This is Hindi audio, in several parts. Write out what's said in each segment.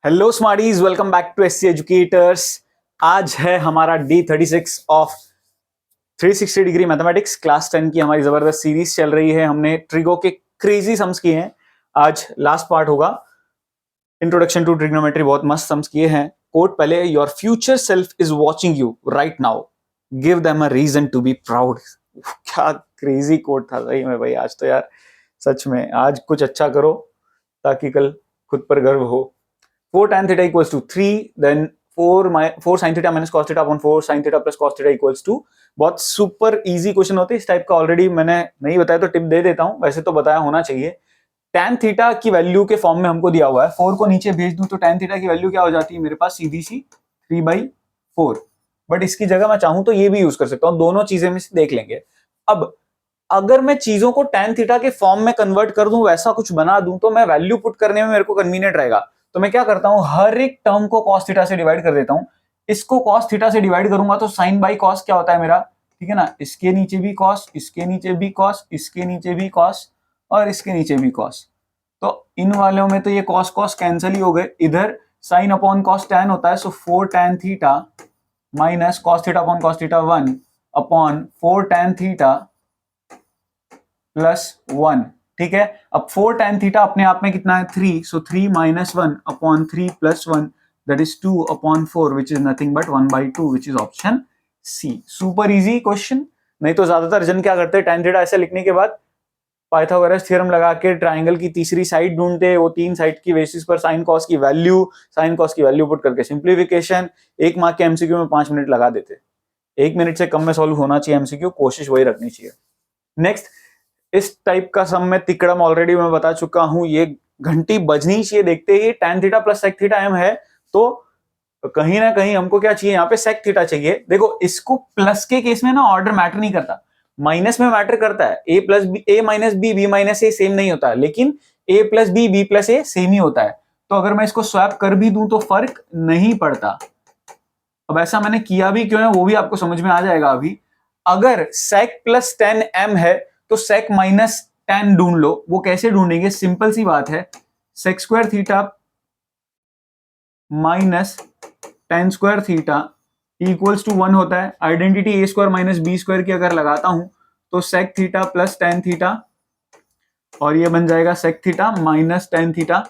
Hello smarties, welcome back to SC educators. आज है हमारा D36 of 360 degree mathematics. Class 10 की हमारी जबरदस्त सीरीज चल रही है। हमने ट्रिगो के क्रेजी सम्स किए हैं। आज लास्ट पार्ट होगा, इंट्रोडक्शन टू ट्रिग्नोमेट्री। बहुत मस्त सम्स किए हैं। कोट पहले, your future self is watching you right now, give them a reason to be proud. क्या क्रेजी कोट था सही में भाई। आज तो यार सच में आज कुछ अच्छा करो ताकि कल खुद पर गर्व हो। 4 tan theta equals to 3, then 4 sin theta minus cos theta upon 4 sin theta plus cos theta equals to। बहुत सुपर इजी क्वेश्चन होते हैं इस टाइप का। ऑलरेडी मैंने नहीं बताया तो टिप दे देता हूं, वैसे तो बताया होना चाहिए। tan थीटा की वैल्यू के फॉर्म में हमको दिया हुआ है। 4 को नीचे भेज दूं तो tan थीटा की वैल्यू क्या हो जाती है मेरे पास, सीधी सी 3/4। बट इसकी जगह मैं चाहूं तो ये भी यूज कर सकता हूं। दोनों चीजें में से देख लेंगे। अब अगर मैं चीजों को tan थीटा के फॉर्म में कन्वर्ट कर दूं, वैसा कुछ बना दूं, तो मैं वैल्यू पुट करने में मेरे को कन्वीनियंट रहेगा। तो मैं क्या करता हूं, हर एक टर्म को cos थीटा से डिवाइड कर देता हूं। इसको cos थीटा से डिवाइड करूंगा तो sin बाई cos क्या होता है मेरा, ठीक है ना। इसके नीचे भी cos, इसके नीचे भी cos, इसके नीचे भी cos और इसके नीचे भी cos। तो इन वालों में तो ये cos cos कैंसिल ही हो गए। इधर sin अपॉन cos tan होता है। सो 4 tan theta minus cos theta upon cos theta 1 upon 4 tan theta plus 1। ठीक है। अब 4 tan थीटा अपने आप में कितना है, 3। So 3 minus 1 upon 3 plus 1 that is 2 upon 4 which is nothing but 1/2 which is option C. Super easy question. नहीं तो ज्यादातर जन क्या करते हैं, tan थीटा ऐसे लिखने के बाद पाइथागोरस थ्योरम लगा के ट्राइंगल की तीसरी साइड ढूंढते हैं। वो तीन साइड की बेसिस पर साइन कॉस की वैल्यू पुट करके सिंप्लीफिकेशन 1 मार्क के एमसीक्यू में 5 मिनट लगा देते। 1 मिनट से कम में सॉल्व होना चाहिए एमसीक्यू, कोशिश वही रखनी चाहिए। नेक्स्ट, इस टाइप का सम में तिकड़म ऑलरेडी मैं बता चुका हूं। ये घंटी बजनी चाहिए देखते ही। tan theta plus sec theta m है तो कहीं ना कहीं हमको क्या चाहिए, यहाँ पे sec थीटा चाहिए। देखो इसको प्लस के केस में ना ऑर्डर मैटर नहीं करता, माइनस में मैटर करता है। a plus B, a minus B, B minus A same नहीं होता है, लेकिन a plus B, B plus A same ही होता है। तो अगर मैं इसको स्वैप कर भी दूं तो फर्क नहीं पड़ता। अब ऐसा मैंने किया भी क्यों है वो भी आपको समझ में आ जाएगा अभी। अगर sec प्लस tan m है तो sec माइनस tan ढूंढ लो। वो कैसे ढूंढेंगे, सिंपल सी बात है। sec square theta minus tan square theta equals to 1 होता है। Identity a square minus B square की अगर लगाता हूं तो sec theta plus tan theta, और ये बन जाएगा sec theta minus tan theta.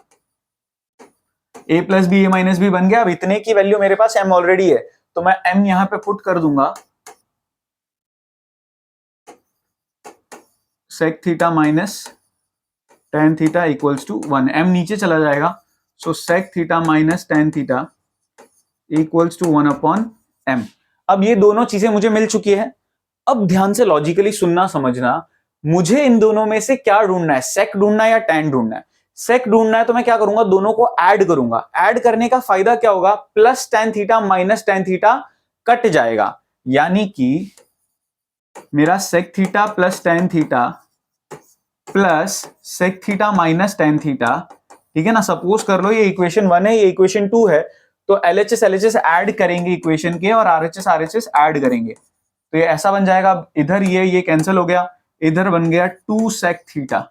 a plus B, A minus B बन गया। अब इतने की वैल्यू मेरे पास m ऑलरेडी है तो मैं m यहां पे पुट कर दूंगा। sec theta minus tan theta equals to 1। m नीचे चला जाएगा। So sec theta minus tan theta equals to 1 upon m। अब ये दोनों चीजें मुझे मिल चुकी है। अब ध्यान से लॉजिकली सुनना समझना, मुझे इन दोनों में से क्या ढूंढना है, sec ढूंढना है या tan ढूंढना है। sec ढूंढना है तो मैं क्या करूंगा, दोनों को ऐड करूंगा। ऐड करने का फायदा क्या होगा, plus tan theta minus tan theta cut जाएगा, यानी कि मेरा sec theta plus tan theta plus sec theta minus tan theta. ठीक है ना। सपोज कर लो ये इक्वेशन 1 है, ये इक्वेशन 2 है, तो LHS ऐड करेंगे इक्वेशन के और RHS ऐड करेंगे तो ये ऐसा बन जाएगा। इधर ये कैंसिल हो गया, इधर बन गया 2 sec थीटा,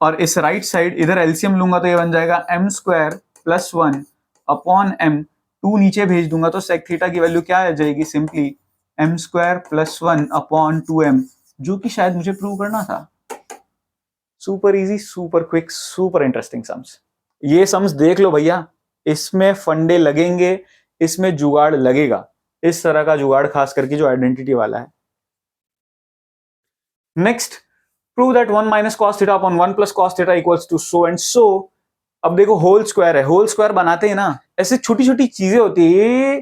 और इस राइट साइड इधर एलसीएम लूंगा तो ये बन जाएगा m square plus 1 upon m। 2 नीचे भेज दूंगा तो sec थीटा की वैल्यू क्या आ जाएगी, simply m square plus 1 upon 2m, जो कि शायद मुझे प्रूव करना था। Super easy, super quick, super interesting sums. ये सम्स देख लो भैया, इसमें फंडे लगेंगे, इसमें जुगाड़ लगेगा। इस तरह का जुगाड़ खास करके जो आइडेंटिटी वाला है। Next, prove that 1 minus cos theta upon 1 plus cos theta equals to so and so. अब देखो होल स्क्वायर है, होल स्क्वायर बनाते हैं ना, ऐसे छोटी छोटी चीजें होती है,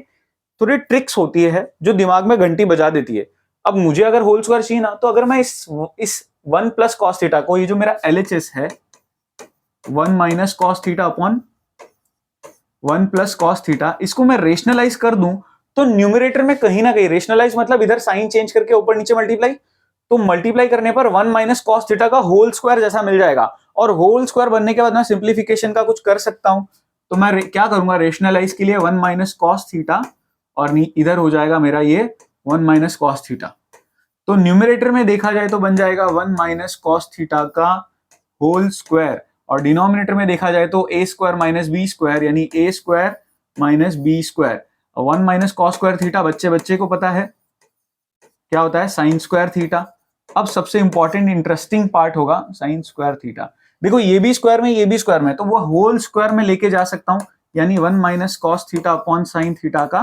थोड़ी ट्रिक्स होती है जो दिमाग में घंटी बजा देती है। अब मुझे अगर होल स्क्वायर चाहिए ना, तो अगर मैं इस 1 प्लस कॉस थीटा को, ये जो मेरा LHS है, 1 minus cos theta upon 1 plus cos theta, इसको मैं रेशनलाइज कर दूं तो न्यूमरेटर में कहीं ना कहीं, रेशनलाइज मतलब इधर साइन चेंज करके ऊपर नीचे मल्टीप्लाई, तो मल्टीप्लाई करने पर 1 माइनस कॉस थीटा का होल स्क्वायर जैसा मिल जाएगा। और होल स्क्वायर बनने के बाद मैं सिंप्लीफिकेशन का कुछ कर सकता हूं। तो मैं क्या करूंगा, रेशनलाइज के लिए 1 माइनस कॉस थीटा, और इधर हो जाएगा मेरा ये 1 माइनस कॉस थीटा। तो न्यूमरेटर में देखा जाए तो बन जाएगा 1 माइनस कॉस थीटा का होल स्क्वायर, और डिनोमिनेटर में देखा जाए तो A square minus B square यानी A square minus B square. 1 minus cos square theta बच्चे बच्चे को पता है क्या होता है, साइन स्क्वायर थीटा। अब सबसे इंपॉर्टेंट इंटरेस्टिंग पार्ट होगा साइन स्क्वायर थीटा। देखो ये भी स्क्वायर में ये भी स्क्वायर में, तो वो होल स्क्वायर में लेके जा सकता हूं, यानी 1 minus cos theta upon sine theta का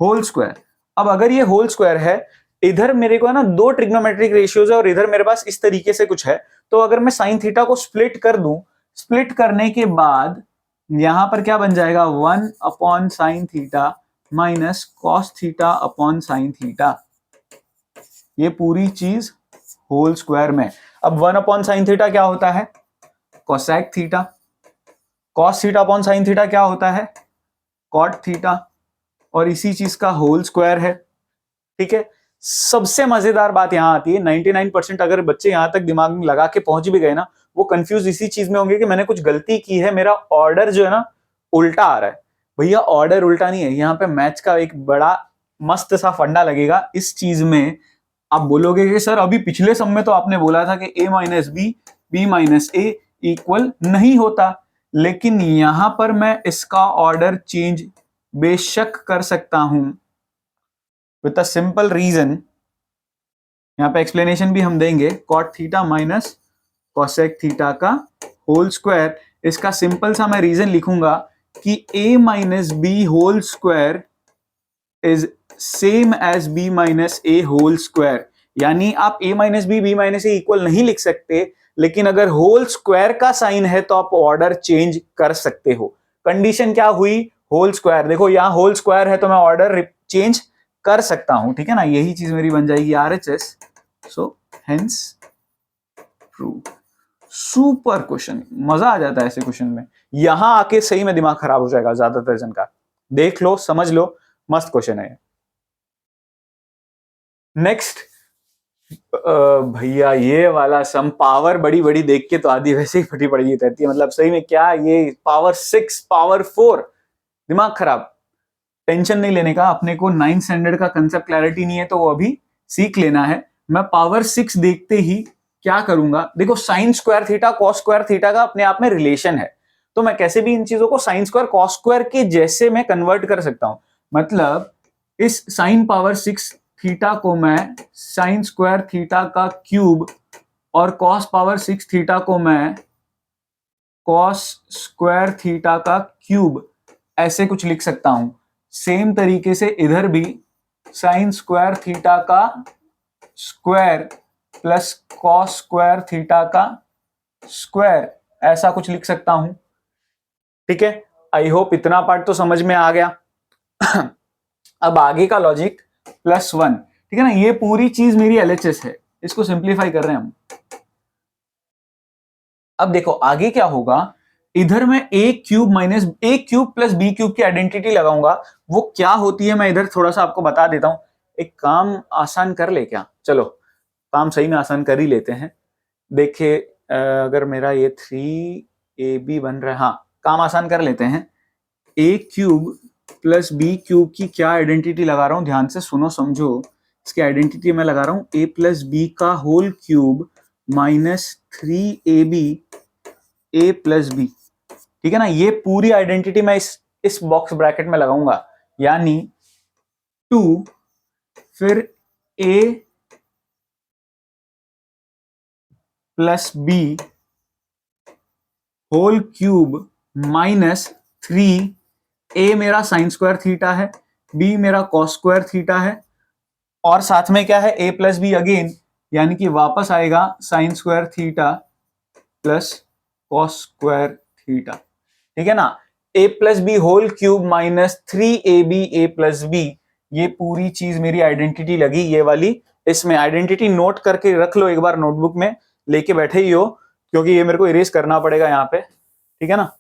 होल स्क्वायर। अब अगर ये होल स्क्वायर है, इधर मेरे को है ना दो ट्रिग्नोमेट्रिक रेशियोज है और इधर मेरे पास इस तरीके से कुछ है, तो अगर मैं साइन थीटा को स्प्लिट कर दूं, स्प्लिट करने के बाद यहां पर क्या बन जाएगा, 1 upon sine theta minus cos theta upon sine theta, ये पूरी चीज होल स्क्वायर में। अब 1 अपॉन साइन थीटा क्या होता है, cosec theta. Cos theta upon sine theta क्या होता है, कॉट थीटा, और इसी चीज का होल स्क्वायर है। ठीक है, सबसे मजेदार बात यहां आती है, 99% अगर बच्चे यहां तक दिमाग में लगा के पहुंच भी गए ना, वो कंफ्यूज इसी चीज में होंगे कि मैंने कुछ गलती की है, मेरा ऑर्डर जो है ना उल्टा आ रहा है। भैया ऑर्डर उल्टा नहीं है, यहाँ पे मैथ्स का एक बड़ा मस्त सा फंडा लगेगा इस चीज में। आप बोलोगे कि सर अभी पिछले सम में तो आपने बोला था कि a minus B minus A equal नहीं होता, लेकिन यहां पर मैं इसका ऑर्डर चेंज बेशक कर सकता हूं विद अ सिंपल रीजन। यहां पे एक्सप्लेनेशन भी हम देंगे, cot theta minus cosec theta का होल स्क्वायर। इसका सिंपल सा मैं रीजन लिखूंगा कि a minus B whole square is same as b minus A whole square. यानी आप a minus B minus A equal नहीं लिख सकते, लेकिन अगर होल स्क्वायर का साइन है तो आप ऑर्डर चेंज कर सकते हो। कंडीशन क्या हुई, होल स्क्वायर। देखो यहां होल स्क्वायर है तो मैं ऑर्डर चेंज कर सकता हूं, ठीक है ना, यही चीज मेरी बन जाएगी RHS। So hence true. Super question, मजा आ जाता है ऐसे क्वेश्चन में। यहां आके सही में दिमाग खराब हो जाएगा ज्यादातर जन का। देख लो, समझ लो, मस्त क्वेश्चन है। नेक्स्ट भैया ये वाला सम, पावर बड़ी बड़ी देख के तो आधी वैसे ही फटी पड़ी रहती है, मतलब सही में क्या ये पावर 6 पावर 4, दिमाग खराब। टेंशन नहीं लेने का, अपने को 9th स्टैंडर्ड का कंसेप्ट क्लैरिटी नहीं है तो वो अभी सीख लेना है। मैं पावर 6 देखते ही क्या करूंगा, देखो sign square theta cos square theta का अपने आप में रिलेशन है, तो मैं कैसे भी इन चीजों को साइन स्क्वायर कॉस स्क्वायर के जैसे मैं कन्वर्ट कर सकता हूं। मतलब इस साइन पावर 6 थीटा को मैं साइन स्क्वायर थीटा का क्यूब और कॉस पावर 6 थीटा को मैं कॉस स्क्वायर थीटा का क्यूब ऐसे कुछ लिख सकता हूं। सेम तरीके से इधर भी साइन स्क्वायर थीटा का square plus cos square theta का स्क्वायर ऐसा कुछ लिख सकता हूं। ठीक है, आई होप इतना पार्ट तो समझ में आ गया। अब आगे का लॉजिक +1, ठीक है ना, ये पूरी चीज मेरी LHS है, इसको सिंप्लीफाई कर रहे हैं हम। अब देखो आगे क्या होगा, इधर मैं a cube minus a cube plus b cube की आइडेंटिटी लगाऊंगा। वो क्या होती है मैं इधर थोड़ा सा आपको बता देता हूं। एक काम आसान कर ले क्या, चलो काम सही में आसान कर ही लेते हैं। देखिए अगर मेरा ये 3ab बन रहा है, हाँ काम आसान कर लेते हैं। a cube plus B cube की क्या आइडेंटिटी लगा रहा हूं, ध्यान से सुनो समझो। इसकी आइडेंटिटी मैं लगा रहा हूं a प्लस बी का whole cube minus 3ab a plus B, ठीक है ना। ये पूरी आइडेंटिटी मैं इस बॉक्स ब्रैकेट में लगाऊंगा, यानी 2 फिर a plus B whole cube minus 3, a मेरा साइन स्क्वायर थीटा है, b मेरा कॉस स्क्वायर थीटा है, और साथ में क्या है a प्लस बी अगेन, यानी कि वापस आएगा sine square theta plus cos square theta, ठीक है ना। a plus B whole cube minus 3ab a plus B, ये पूरी चीज मेरी आइडेंटिटी लगी ये वाली। इसमें आइडेंटिटी नोट करके रख लो एक बार, नोटबुक में लेके बैठे ही हो, क्योंकि ये मेरे को इरेज करना पड़ेगा यहाँ पे, ठीक है ना।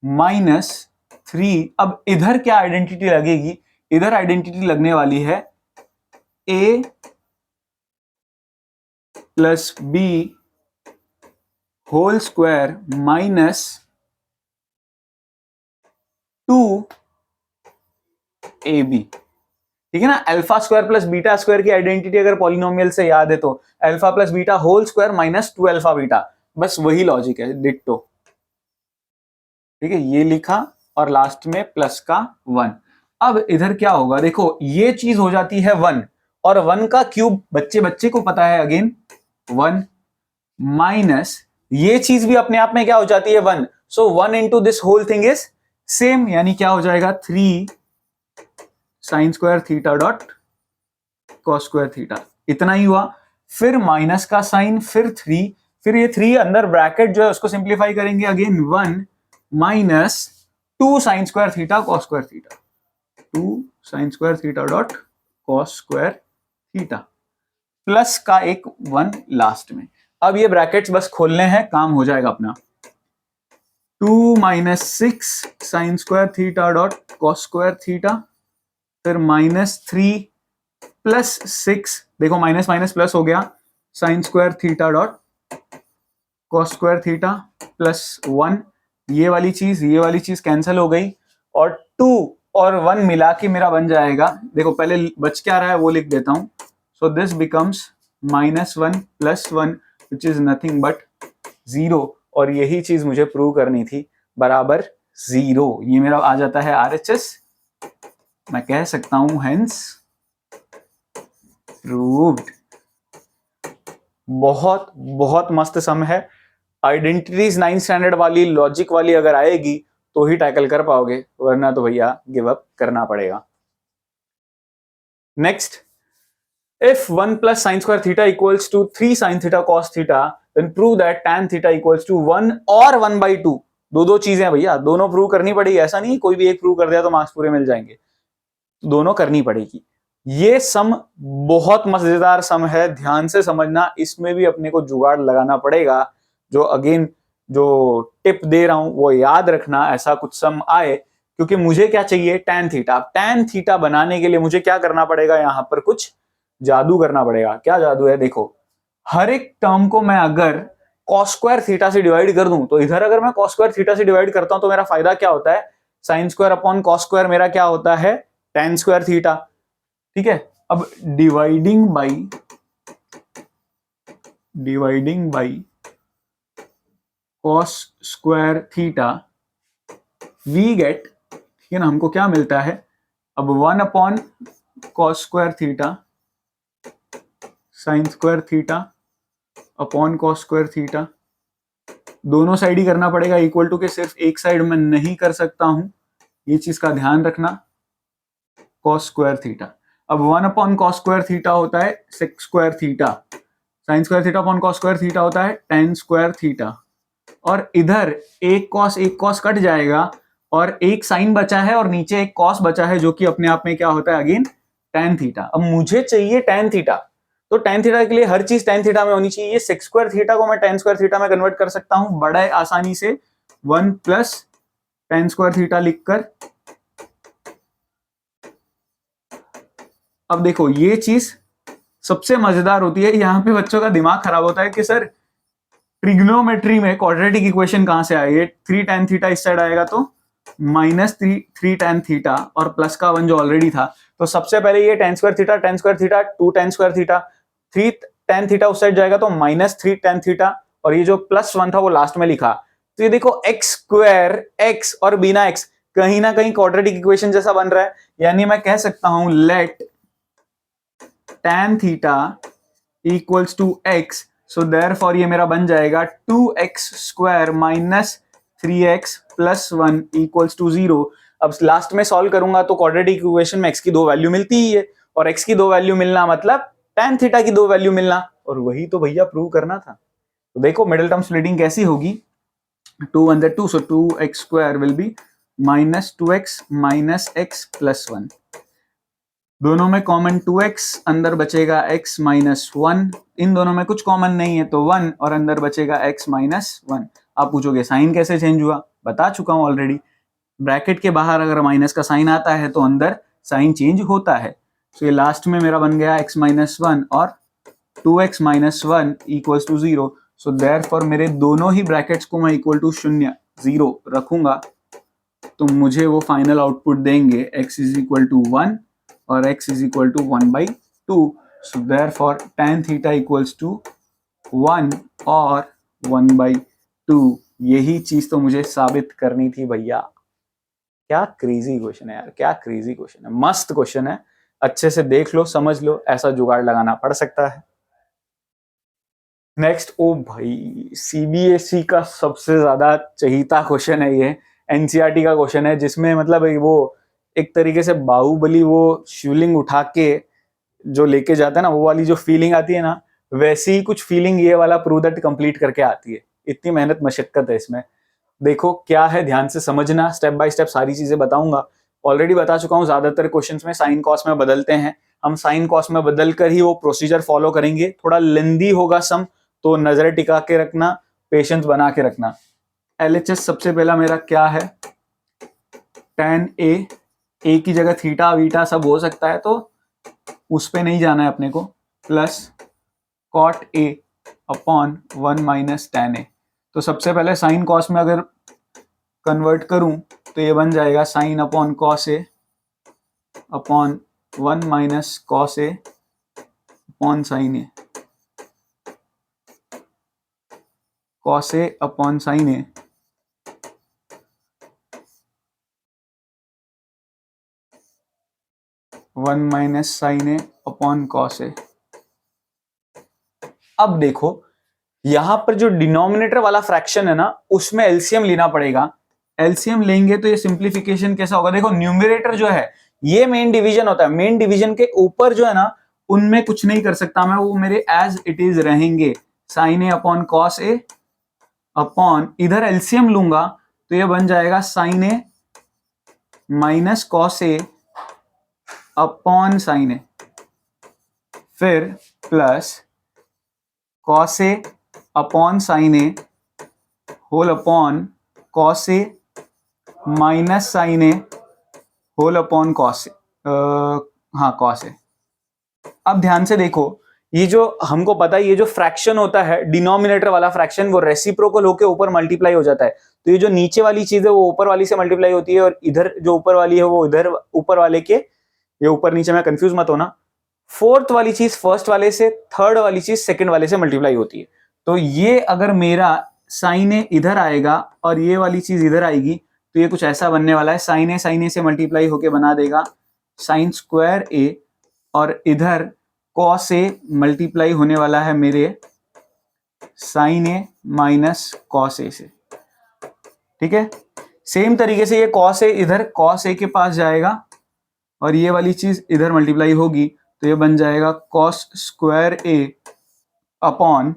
-3, अब इधर क्या आइडेंटिटी लगेगी, इधर आइडेंटिटी लगने वाली है a plus B whole square minus 2ab, ठीक है ना। Alpha square plus beta square की आइडेंटिटी अगर पॉलिनोमियल से याद है तो alpha plus beta whole square minus 2 alpha beta, बस वही लॉजिक है, डिट्टो। ठीक है, ये लिखा और लास्ट में प्लस का 1। अब इधर क्या होगा, देखो ये चीज हो जाती है 1 और 1 का क्यूब बच्चे बच्चे को पता है अगेन 1 माइनस ये चीज भी अपने आप में क्या हो जाती है 1। So 1 into this whole thing is same, यानी क्या हो जाएगा 3 sine square theta dot cos square theta. इतना ही हुआ। फिर माइनस का साइन, फिर 3, फिर ये 3 अंदर ब्रैकेट जो है उसको सिंप्लीफाई करेंगे again 1 minus 2 sign square theta cos square theta, 2 sign square theta dot cos square theta plus का एक 1 लास्ट में। अब ये ब्रैकेट्स बस खोलने हैं, काम हो जाएगा अपना। 2 minus 6 sign square theta dot cos square theta, फिर माइनस 3 प्लस 6, देखो माइनस माइनस प्लस हो गया, sign square theta dot cos square theta plus 1। ये वाली चीज कैंसिल हो गई और 2 और 1 मिला के मेरा बन जाएगा, देखो पहले बच क्या रहा है वो लिख देता हूं। So this becomes -1 plus 1 which is nothing but 0, और यही चीज मुझे प्रूव करनी थी, बराबर 0। ये मेरा आ जाता है RHS, मैं कह सकता हूं हेंस प्रूव्ड। बहुत बहुत मस्त सम है। आइडेंटिटीज 9th स्टैंडर्ड वाली, लॉजिक वाली अगर आएगी तो ही टैकल कर पाओगे, वरना तो भैया गिव अप करना पड़ेगा। Next, if 1 plus sin square theta equals to 3 sin theta cos theta, then prove that tan theta equals to 1 और 1/2। दो चीजें भैया, दोनों प्रूव करनी पड़ेगी, ऐसा नहीं कोई भी एक प्रूव कर दिया तो मार्क्स पूरे मिल जाएंगे, दोनों करनी पड़ेगी। ये सम बहुत मजेदार सम है, ध्यान से समझना, इसमें भी अपने को जुगाड़ लगाना पड़ेगा। जो अगेन जो टिप दे रहा हूं वो याद रखना, ऐसा कुछ सम आए, क्योंकि मुझे क्या चाहिए tan थीटा। tan थीटा बनाने के लिए मुझे क्या करना पड़ेगा, यहां पर कुछ जादू करना पड़ेगा। क्या जादू है, देखो हर एक टर्म को मैं अगर cos स्क्वायर थीटा से डिवाइड कर दूं, तो इधर अगर मैं cos स्क्वायर थीटा से डिवाइड करता हूं तो मेरा फायदा क्या होता है, sine square upon cos square मेरा क्या होता है tan स्क्वायर थीटा। ठीक है, अब dividing by cos square theta we get, ठीक है ना, हमको क्या मिलता है, अब 1 upon cos square theta sine square theta upon cos square theta, दोनों साइड ही करना पड़ेगा इक्वल टू के, सिर्फ एक साइड में नहीं कर सकता हूं, ये चीज का ध्यान रखना, cos स्क्वायर थीटा। अब 1 अपॉन cos स्क्वायर थीटा होता है sec square theta, sine square theta upon cos square theta होता है tan स्क्वायर थीटा, और इधर एक cos कट जाएगा और एक साइन बचा है और नीचे एक cos बचा है, जो कि अपने आप में क्या होता है अगेन tan थीटा। अब मुझे चाहिए tan थीटा, तो tan थीटा के लिए हर चीज tan थीटा में होनी चाहिए। sec स्क्वायर थीटा को मैं tan स्क्वायर थीटा में कन्वर्ट कर सकता हूं बड़ा आसानी से, 1 प्लस tan स्क्वायर थीटा लिखकर। अब देखो ये चीज सबसे मजेदार होती है, यहां पे बच्चों का दिमाग खराब होता है कि सर ट्रिग्नोमेट्री में क्वाड्रेटिक इक्वेशन कहां से आएगी, 3 tan थीटा इस साइड आएगा तो -3 tan थीटा और प्लस का 1 जो ऑलरेडी था, तो सबसे पहले ये tan square theta 2 tan square theta, 3 tan theta उस साइड जाएगा तो -3 tan थीटा, और ये जो +1 था वो लास्ट में लिखा। तो ये देखो x स्क्वायर x और बिना x कहीं ना कहीं क्वाड्रेटिक इक्वेशन जैसा बन रहा है, यानी मैं कह सकता हूं let tan theta equals to x, so therefore ये मेरा बन जाएगा 2x square minus 3x plus 1 equals to 0। अब लास्ट में सॉल्व करूंगा तो क्वाड्रेटिक इक्वेशन में x की 2 वैल्यू मिलती ही है, और x की 2 वैल्यू मिलना मतलब tan थीटा की 2 वैल्यू मिलना, और वही तो भैया प्रूव करना था। तो देखो मिडिल टर्म स्प्लिटिंग कैसी होगी, 2 1 2, सो 2x square will be minus 2x minus x plus 1, दोनों में कॉमन 2x, अंदर बचेगा x माइनस 1, इन दोनों में कुछ कॉमन नहीं है तो 1, और अंदर बचेगा x माइनस 1। आप पूछोगे साइन कैसे चेंज हुआ, बता चुका हूं ऑलरेडी, ब्रैकेट के बाहर अगर माइनस का साइन आता है तो अंदर साइन चेंज होता है। तो ये लास्ट में मेरा बन गया x माइनस 1 और 2x minus 1 equals to 0। So therefore मेरे दोनों ही ब्रैकेट्स को मैं इक्वल टू 0 रखूंगा, तो मुझे वो फाइनल आउटपुट देंगे x इज इक्वल टू 1 और x is equal to 1/2. So therefore tan theta equals to 1 or 1/2। यही चीज तो मुझे साबित करनी थी भैया। क्या क्रेजी क्वेश्चन है यार, क्या क्रेजी क्वेश्चन है, मस्त क्वेश्चन है। अच्छे से देख लो, समझ लो, ऐसा जुगाड़ लगाना पड़ सकता है। नेक्स्ट, ओ भाई, सीबीएसई का सबसे ज्यादा चहीता क्वेश्चन है ये। एनसीईआरटी का क्वेश्चन है, जिसमें मतलब वो एक तरीके से बाहुबली वो शिवलिंग उठा के जो लेके जाता है ना, वो वाली जो फीलिंग आती है ना, वैसी ही कुछ फीलिंग ये वाला प्रूव दैट कंप्लीट करके आती है। इतनी मेहनत मशक्कत है इसमें। देखो क्या है, ध्यान से समझना, स्टेप बाय स्टेप सारी चीजें बताऊंगा। ऑलरेडी बता चुका हूं, ज्यादातर क्वेश्चंस में साइन कॉस में बदलते हैं। हम साइन कॉस में बदल कर ही वो प्रोसीजर फॉलो करेंगे। थोड़ा लेंदी होगा सम, तो नजर टिका के रखना, पेशेंस बना के रखना। एलएचएस सबसे पहला मेरा क्या है, tan ए की जगह थीटा वीटा सब हो सकता है, तो उस पे नहीं जाना है अपने को। Plus cot A upon 1 minus tan A. तो सबसे पहले साइन कॉस में अगर कन्वर्ट करूं तो ये बन जाएगा sine upon cos A upon 1 minus cos A upon sine A. Cos A upon sine A 1 minus sign A upon cos A. अब देखो, यहां पर जो डिनोमिनेटर वाला फ्रैक्शन है ना, उसमें एलसीएम लेना पड़ेगा। एलसीएम लेंगे तो ये सिंप्लीफिकेशन कैसा होगा, देखो न्यूमरेटर जो है ये मेन डिवीजन होता है। मेन डिवीजन के ऊपर जो है ना, उनमें कुछ नहीं कर सकता मैं, वो मेरे एज इट इज रहेंगे। Sign A upon cos A upon, इधर एलसीएम लूंगा तो ये बन जाएगा sine A minus cos A upon sine ए, फिर plus cos A upon sine A whole upon cos A minus sign A whole upon cos A, हाँ कॉस ए। अब ध्यान से देखो, ये जो हमको पता है, ये जो फ्रैक्शन होता है डिनोमिनेटर वाला फ्रैक्शन, वो रेसिप्रोकल होके ऊपर मल्टीप्लाई हो जाता है। तो ये जो नीचे वाली चीज है वो ऊपर वाली से मल्टीप्लाई होती है, और इधर जो ऊपर वाली है वो इधर ऊपर वाले के, ये ऊपर नीचे में कंफ्यूज मत होना। फोर्थ वाली चीज फर्स्ट वाले से, थर्ड वाली चीज सेकंड वाले से मल्टीप्लाई होती है। तो ये अगर मेरा साइन ए इधर आएगा और ये वाली चीज इधर आएगी, तो ये कुछ ऐसा बनने वाला है। साइन ए से मल्टीप्लाई होके बना देगा साइन स्क्वायर ए, और इधर कॉस ए मल्टीप्लाई होने वाला है मेरे साइन ए माइनस कॉस ए से। ठीक है, सेम तरीके से ये कॉस ए इधर कॉस ए के पास जाएगा, और ये वाली चीज इधर मल्टीप्लाई होगी, तो ये बन जाएगा cos square A upon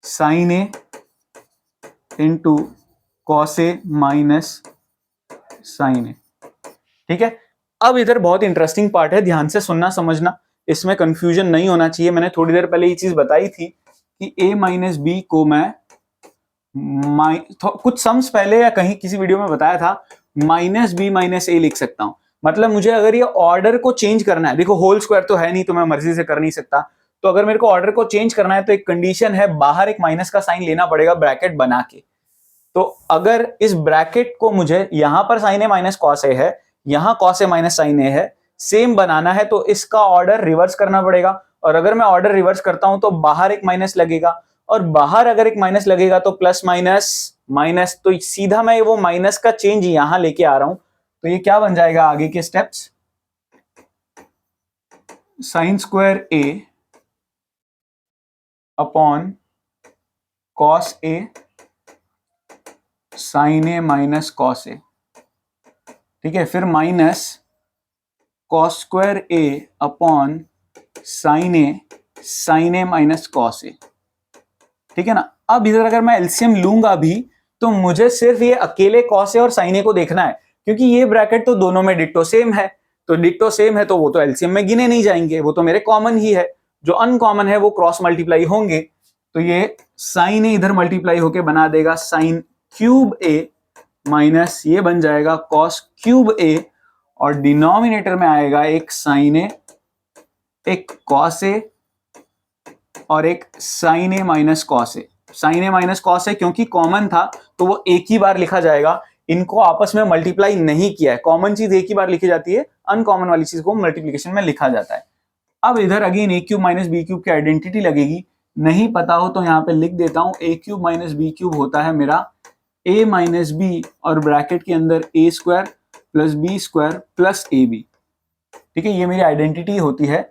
sine A into cos A minus sign ए। ठीक है, अब इधर बहुत इंटरेस्टिंग पार्ट है, ध्यान से सुनना समझना, इसमें कंफ्यूजन नहीं होना चाहिए। मैंने थोड़ी देर पहले ये चीज बताई थी कि a माइनस बी को मैं कुछ सम्स पहले या कहीं किसी वीडियो में बताया था, माइनस बी माइनस ए लिख सकता हूं। मतलब मुझे अगर ये ऑर्डर को चेंज करना है, देखो होल स्क्वायर तो है नहीं, तो मैं मर्जी से कर नहीं सकता। तो अगर मेरे को ऑर्डर को चेंज करना है, तो एक कंडीशन है, बाहर एक माइनस का साइन लेना पड़ेगा ब्रैकेट बना के। तो अगर इस ब्रैकेट को मुझे यहां पर साइन ए माइनस कॉस ए है, यहां कॉस ए माइनस साइन ए है, सेम बनाना है, तो इसका ऑर्डर रिवर्स करना पड़ेगा। और अगर मैं ऑर्डर रिवर्स करता हूं तो बाहर एक माइनस लगेगा, और बाहर अगर एक माइनस लगेगा तो प्लस माइनस माइनस, तो सीधा मैं वो माइनस का चेंज यहां लेके आ रहा हूं। तो ये क्या बन जाएगा आगे के steps, sign square A upon cos A sine A minus cos A. ठीक है, फिर minus cos square A upon sine A minus cos A. ठीक है ना। अब इधर अगर मैं एलसीएम लूंगा भी, तो मुझे सिर्फ ये अकेले कॉस ए और साइन ए को देखना है, क्योंकि ये ब्रैकेट तो दोनों में डिट्टो सेम है। तो डिट्टो सेम है तो वो तो एलसीएम में गिने नहीं जाएंगे, वो तो मेरे कॉमन ही है। जो अनकॉमन है वो क्रॉस मल्टीप्लाई होंगे। तो ये साइन ए इधर मल्टीप्लाई होके बना देगा साइन क्यूब ए माइनस, ये बन जाएगा कॉस क्यूब ए, और डिनोमिनेटर में आएगा एक साइन ए, एक कॉस ए, और एक sign A minus cos A. Sine A minus cos ए क्योंकि कॉमन था तो वो एक ही बार लिखा जाएगा, इनको आपस में मल्टीप्लाई नहीं किया है। कॉमन चीज एक ही बार लिखी जाती है, अनकॉमन वाली चीज को मल्टीप्लीकेशन में लिखा जाता है। अब इधर अगेन ए क्यूब माइनस बी क्यूब की आइडेंटिटी लगेगी, नहीं पता हो तो यहाँ पे लिख देता हूं, A cube minus B cube होता है मेरा ए माइनस बी और ब्रैकेट के अंदर A square plus B square plus A B. ठीक है, ये मेरी आइडेंटिटी होती है।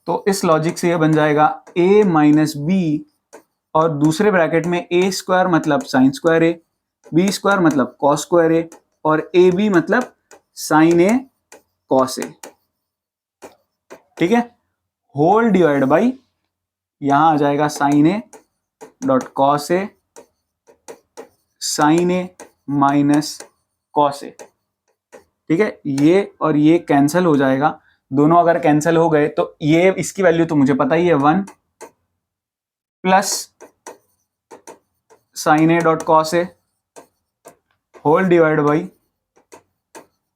तो इस लॉजिक से ये बन जाएगा ए माइनस बी और दूसरे ब्रैकेट में ए स्क्वायर मतलब sine square A, B square मतलब कॉस स्क्वायर ए और ए बी मतलब साइन ए कॉस ए। ठीक है, होल डिवाइड बाई यहां आ जाएगा sine A dot cos A sine A minus cos A. ठीक है, ये और ये कैंसिल हो जाएगा, दोनों अगर कैंसिल हो गए तो ये इसकी वैल्यू तो मुझे पता ही है 1 plus sine A dot cos A whole divide by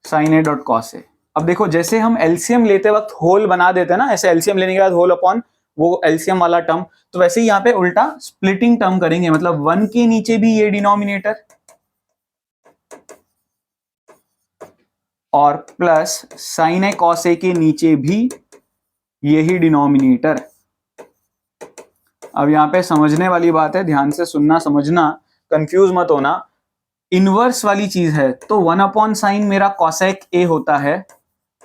sine A dot cos A. अब देखो जैसे हम एलसीएम लेते वक्त होल बना देते हैं ना, ऐसे एलसीएम लेने के बाद होल अपॉन वो एलसीएम वाला टर्म, तो वैसे ही यहाँ पे उल्टा स्प्लिटिंग टर्म करेंगे, मतलब 1 के नीचे भी ये डिनोमिनेटर और प्लस साइन ए कॉस ए के नीचे भी यही डिनोमिनेटर। अब यहाँ पे समझने वाली बात है, ध्यान से सुनना समझना, कंफ्यूज मत होना। इनवर्स वाली चीज है तो 1 अपॉन साइन मेरा कॉसेक ए होता है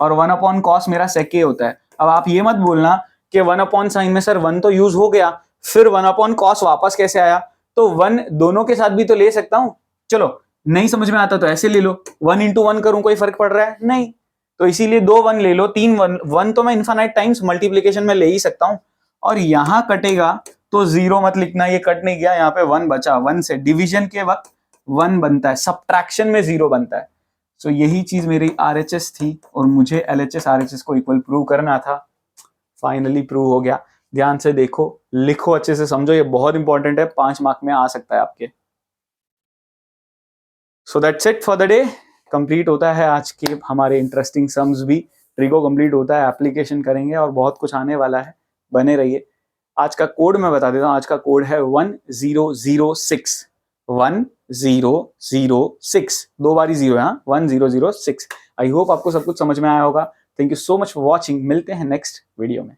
और 1 अपॉन कॉस मेरा सेक ए होता है। अब आप ये मत बोलना कि 1 अपॉन साइन में सर 1 तो यूज हो गया, फिर 1 अपॉन कॉस वापस कैसे आया? तो 1 दोनों के साथ भी तो ले सकता हूं। चलो नहीं समझ में आता तो ऐसे ले लो, 1 इंटू 1 करूं, कोई फर्क पड़ रहा है? नहीं। तो इसीलिए 2 1 ले लो, 3 1 तो मैं इनफाइनाइट टाइम्स मल्टीप्लीकेशन में ले ही सकता हूं। और यहां कटेगा तो 0 मत लिखना, ये कट नहीं गया, यहाँ पे 1 बचा। 1 से डिवीजन के वक्त 1 बनता है, सब्ट्रैक्शन में 0 बनता है। सो यही चीज मेरी आरएचएस थी और मुझे एलएचएस आरएचएस को इक्वल प्रूव करना था। फाइनली प्रूव हो गया। ध्यान से देखो, लिखो, अच्छे से समझो, ये बहुत इंपॉर्टेंट है, 5 मार्क में आ सकता है आपके। So that's it for the day. Complete होता है आज के हमारे इंटरेस्टिंग सम्स भी, ट्रिगो कंप्लीट होता है, एप्लीकेशन करेंगे और बहुत कुछ आने वाला है, बने रहिए। आज का कोड मैं बता देता हूँ, आज का कोड है 1006 1006, 2 बारी 0 है, 1006। आई होप आपको सब कुछ समझ में आया होगा। Thank you so much for watching, मिलते हैं नेक्स्ट वीडियो में।